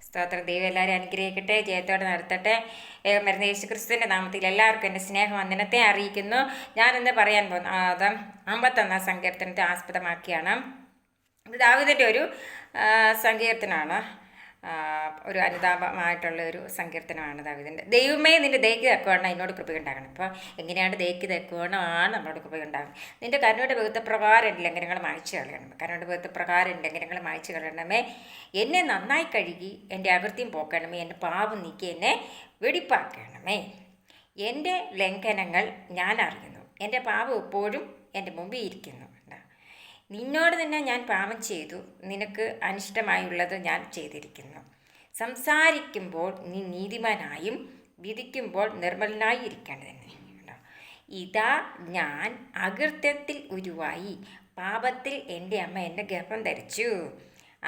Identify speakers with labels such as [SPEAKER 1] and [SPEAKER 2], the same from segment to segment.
[SPEAKER 1] സ്തോത്രം. ദൈവം എല്ലാവരും അനുഗ്രഹിക്കട്ടെ, ജയത്തോടെ നടത്തട്ടെ. മരുന്ന് യേശുക്രിസ്തുവിൻ്റെ നാമത്തിൽ എല്ലാവർക്കും എൻ്റെ സ്നേഹവന്ദനത്തെ അറിയിക്കുന്നു. ഞാനിന്ന് പറയാൻ പോകുന്നത് 51 സങ്കീർത്തനത്തെ ആസ്പദമാക്കിയാണ്. ഇത് ദാവീദിൻ്റെ ഒരു സങ്കീർത്തനമാണ്. ഒരു അനുതാപമായിട്ടുള്ള ഒരു സങ്കീർത്തനമാണ് ദാവീദിൻ്റെ. ദൈവമേ, നിൻ്റെ ദയക്ക് തക്കവണ്ണം എന്നോട് കൃപയുണ്ടാകണം. അപ്പോൾ എങ്ങനെയാണ് ദയക്ക് തക്കവണ്ണമാണ് നമ്മളോട് കൃപയുണ്ടാകും? നിൻ്റെ കരുണയുടെ ബഹുത്വപ്രകാരം എൻ്റെ ലംഘനങ്ങൾ മായ്ച്ചു കളയണം. കരുണയുടെ ബഹുത്വപ്രകാരം എൻ്റെ ലംഘനങ്ങൾ മായ്ച്ചു കളയണമേ. എന്നെ നന്നായി കഴുകി എൻ്റെ അകൃത്യം പോക്കണമേ. എൻ്റെ പാപം നീക്കി എന്നെ വെടിപ്പാക്കണമേ. എൻ്റെ ലംഘനങ്ങൾ ഞാൻ അറിയുന്നു, എൻ്റെ പാപം എപ്പോഴും എൻ്റെ മുമ്പിൽ ഇരിക്കുന്നു. നിന്നോട് തന്നെ ഞാൻ പാപം ചെയ്തു, നിനക്ക് അനിഷ്ടമായുള്ളത് ഞാൻ ചെയ്തിരിക്കുന്നു. സംസാരിക്കുമ്പോൾ നീ നീതിമാനായും വിധിക്കുമ്പോൾ നിർമ്മലനായി ഇരിക്കേണ്ടതന്നെ. ഇതാ ഞാൻ അകൃത്യത്തിൽ ഉരുവായി, പാപത്തിൽ എൻ്റെ അമ്മ എന്നെ ഗർഭം ധരിച്ചു.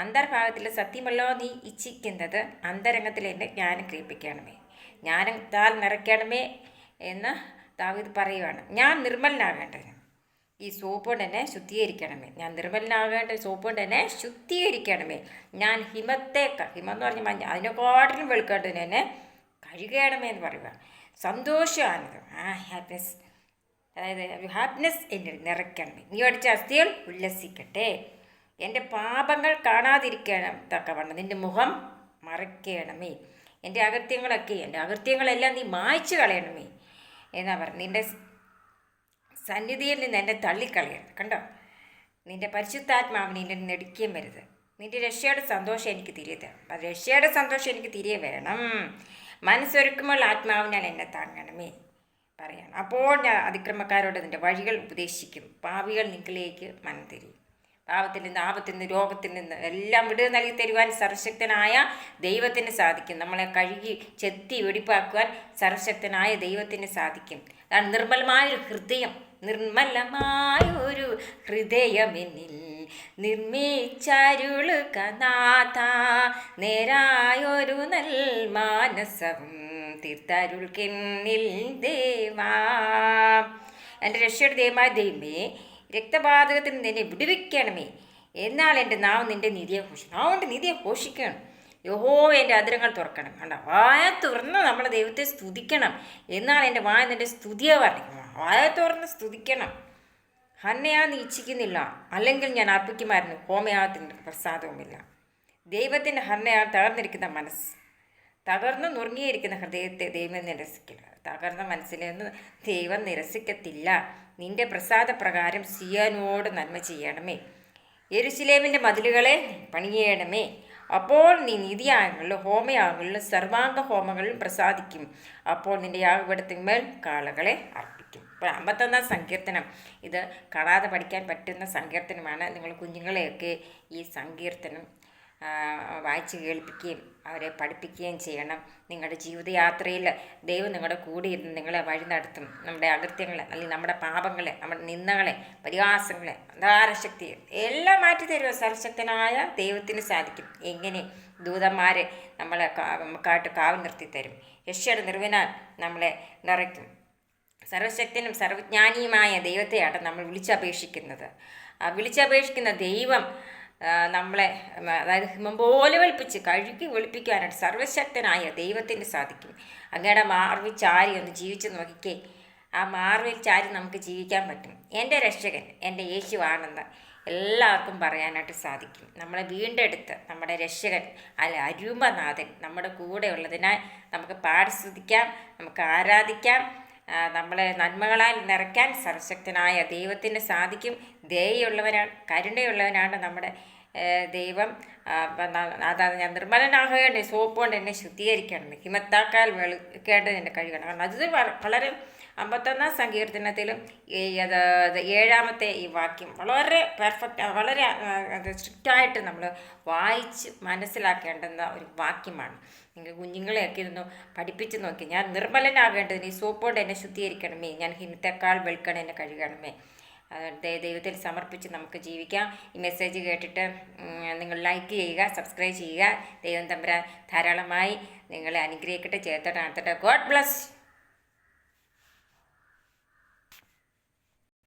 [SPEAKER 1] അന്തർഭാഗത്തിൽ സത്യമല്ലോ നീ ഇച്ഛിക്കുന്നത്, അന്തരംഗത്തിൽ എൻ്റെ ജ്ഞാനം ഗ്രഹിപ്പിക്കണമേ. ജ്ഞാനത്താൽ നിറയ്ക്കണമേ എന്ന് ദാവീദ് പറയുവാണ്. ഞാൻ നിർമ്മലനാകേണ്ടതിന് ഈ സോപ്പ് കൊണ്ട് എന്നെ ശുദ്ധീകരിക്കണമേ. ഞാൻ നിർമ്മലനാകേണ്ട സോപ്പ് കൊണ്ട് എന്നെ ശുദ്ധീകരിക്കണമേ. ഞാൻ ഹിമം എന്ന് പറഞ്ഞ മഞ്ഞ, അതിനെക്കാട്ടിലും വെളുക്കേണ്ടതിന് എന്നെ കഴുകണമേ എന്ന് പറയുക. സന്തോഷമാനത്, ഹാപ്പിനെസ്, അതായത് ഹാപ്പിനെസ് എന്നിൽ നിറയ്ക്കണമേ. നീ അടിച്ച അസ്ഥികൾ ഉല്ലസിക്കട്ടെ. എൻ്റെ പാപങ്ങൾ കാണാതിരിക്കണം തക്കവണ്ണം നിൻ്റെ മുഖം മറയ്ക്കണമേ. എൻ്റെ അകൃത്യങ്ങളെല്ലാം നീ മായ്ച്ചു കളയണമേ എന്നാ പറഞ്ഞു. നിൻ്റെ സന്നിധിയിൽ നിന്ന് എന്നെ തള്ളിക്കളയരുത്. കണ്ടോ, നിൻ്റെ പരിശുദ്ധാത്മാവിനെ എന്നെ നെടുക്കുകയും വരുത്. നിൻ്റെ രക്ഷയുടെ സന്തോഷം എനിക്ക് തിരികെ തരണം. അത് രക്ഷയുടെ സന്തോഷം എനിക്ക് തിരികെ വേണം. മനസ്സൊരുക്കുമ്പോൾ ആത്മാവിനാൽ എന്നെ താങ്ങണമേ പറയണം. അപ്പോൾ ഞാൻ അതിക്രമക്കാരോട് നിൻ്റെ വഴികൾ ഉപദേശിക്കും. പാപികൾ നിങ്ങളിലേക്ക് മനം തിരിയും. പാപത്തിൽ നിന്ന്, ആപത്തിൽ നിന്ന്, രോഗത്തിൽ നിന്ന് എല്ലാം വിടുതൽ നൽകി തരുവാൻ സർവശക്തനായ ദൈവത്തിന് സാധിക്കും. നമ്മളെ കഴുകി ചെത്തി വെടിപ്പാക്കുവാൻ സർവശക്തനായ ദൈവത്തിന് സാധിക്കും. അതാണ് നിർമ്മലമായൊരു ഹൃദയം. നിർമ്മലമായൊരു ഹൃദയമെന്നിൽ നിർമ്മിച്ചരുളുക നാഥ, നേരായൊരു മാനസവും തീർത്തരുൾക്കെന്നിൽ ദേവാ. എൻ്റെ രക്ഷയുടെ ദൈവമായ ദൈവമേ, രക്തപാതകത്തിൽ നിന്ന് എന്നെ വിടുവിക്കണമേ. എന്നാൽ എൻ്റെ നാവ് നിൻ്റെ നീതിയെ ഘോഷിക്കണം. അതുകൊണ്ട് നീതിയെ ഘോഷിക്കണം. യഹോവേ, എൻ്റെ അധരങ്ങൾ തുറക്കണം. കണ്ട, വായ തുറന്ന് നമ്മൾ ദൈവത്തെ സ്തുതിക്കണം. എന്നാൽ എൻ്റെ വായ നിൻ്റെ സ്തുതിയെ വർണ്ണിക്കണം. വായ തുറന്ന് സ്തുതിക്കണം. ഹന്നയാ നീ ഇച്ഛിക്കുന്നില്ല, അല്ലെങ്കിൽ ഞാൻ അർപ്പിക്കുമായിരുന്നു. ഹോമയാഗത്തിന് പ്രസാദവുമില്ല. ദൈവത്തിൻ്റെ ഹന്നയാ തകർന്നിരിക്കുന്ന മനസ്സ്, തകർന്ന് നുറുങ്ങിയിരിക്കുന്ന ഹൃദയത്തെ ദൈവം നിരസിക്കില്ല. തകർന്ന മനസ്സിലൊന്നും ദൈവം നിരസിക്കത്തില്ല. നിന്റെ പ്രസാദപ്രകാരം സിയോനോട് നന്മ ചെയ്യണമേ. യെരൂശലേമിൻ്റെ മതിലുകളെ പണിയണമേ. അപ്പോൾ നീ നീതിയാഗങ്ങളിലും ഹോമയാഗങ്ങളിലും സർവാംഗ ഹോമങ്ങളിലും പ്രസാദിക്കും. അപ്പോൾ നിന്റെ യാഗപീഠത്തിന്മേൽ കാളകളെ അർപ്പിക്കും. ഇപ്പോൾ 51 സങ്കീർത്തനം, ഇത് കാണാതെ പഠിക്കാൻ പറ്റുന്ന സങ്കീർത്തനമാണ്. നിങ്ങൾ കുഞ്ഞുങ്ങളെയൊക്കെ ഈ സങ്കീർത്തനം വായിച്ച് കേൾപ്പിക്കുകയും അവരെ പഠിപ്പിക്കുകയും ചെയ്യണം. നിങ്ങളുടെ ജീവിതയാത്രയിൽ ദൈവം നിങ്ങളുടെ കൂടെ ഇരുന്ന് നിങ്ങളെ വഴി നടത്തും. നമ്മുടെ അകൃത്യങ്ങളെ, അല്ലെങ്കിൽ നമ്മുടെ പാപങ്ങളെ, നമ്മുടെ നിന്ദകളെ, പരിഹാസങ്ങളെ, അന്ധാരശക്തിയെ എല്ലാം മാറ്റി തരുക സർവശക്തനായ ദൈവത്തിന് സാധിക്കും. എങ്ങനെ? ദൂതന്മാരെ നമുക്കായിട്ട് കാവൽ നിർത്തി തരും. രക്ഷയുടെ നിർവിനാൽ നമ്മളെ നിറയ്ക്കും. സർവശക്തനും സർവജ്ഞാനിയുമായ ദൈവത്തെയാണ് നമ്മൾ വിളിച്ചപേക്ഷിക്കുന്നത്. വിളിച്ചപേക്ഷിക്കുന്ന ദൈവം നമ്മളെ, അതായത് ഹിമം പോലെ വെളുപ്പിച്ച് കഴുകി വെളുപ്പിക്കാനായിട്ട് സർവശക്തനായ ദൈവത്തിന് സാധിക്കും. അങ്ങയുടെ മാർവിൽ ചാരി ഒന്ന് ജീവിച്ച് നോക്കിക്കേ. ആ മാർവിൽ ചാരി നമുക്ക് ജീവിക്കാൻ പറ്റും. എൻ്റെ രക്ഷകൻ എൻ്റെ യേശുവാണെന്ന് എല്ലാവർക്കും പറയാനായിട്ട് സാധിക്കും. നമ്മളെ വീണ്ടെടുത്ത് നമ്മുടെ രക്ഷകൻ അരുമനാഥൻ നമ്മുടെ കൂടെ ഉള്ളതിനാൽ നമുക്ക് പാടി സ്തുതിക്കാം, നമുക്ക് ആരാധിക്കാം. നമ്മളെ നന്മകളാൽ നിറയ്ക്കാൻ സർവശക്തനായ ദൈവത്തിന് സാധിക്കും. ദയയുള്ളവനാണ്, കരുണയുള്ളവനാണ് നമ്മുടെ ദൈവം. അതാണ് ഞാൻ നിർമ്മലനാകേണ്ട സോപ്പ് കൊണ്ട് എന്നെ ശുദ്ധീകരിക്കണം. ഹിമത്താക്കാൽ വെളുക്കേണ്ടത് എന്നെ കഴുകണം. കാരണം അത് വളരെ 51 സങ്കീർത്തനത്തിലും 7ാമത്തെ ഈ വാക്യം വളരെ പെർഫെക്റ്റ്, വളരെ സ്ട്രിക്റ്റായിട്ട് നമ്മൾ വായിച്ച് മനസ്സിലാക്കേണ്ടുന്ന ഒരു വാക്യമാണ്. നിങ്ങൾ കുഞ്ഞുങ്ങളെയൊക്കെ ഇതൊന്ന് പഠിപ്പിച്ച് നോക്കി. ഞാൻ നിർമ്മലനാകേണ്ടതിന് ഈ സോപ്പ് കൊണ്ട് എന്നെ ശുദ്ധീകരിക്കണമേ. ഞാൻ ഹിമത്തേക്കാൾ വെളുക്കണം എന്നെ കഴുകണമേ. ദൈവത്തിൽ സമർപ്പിച്ച് നമുക്ക് ജീവിക്കാം. ഈ മെസ്സേജ് കേട്ടിട്ട് നിങ്ങൾ ലൈക്ക് ചെയ്യുക, സബ്സ്ക്രൈബ് ചെയ്യുക. ദൈവം തമ്പുരാൻ ധാരാളമായി നിങ്ങളെ അനുഗ്രഹിക്കട്ടെ, ചേർത്തോട്ട് നടത്തട്ടെ. God bless.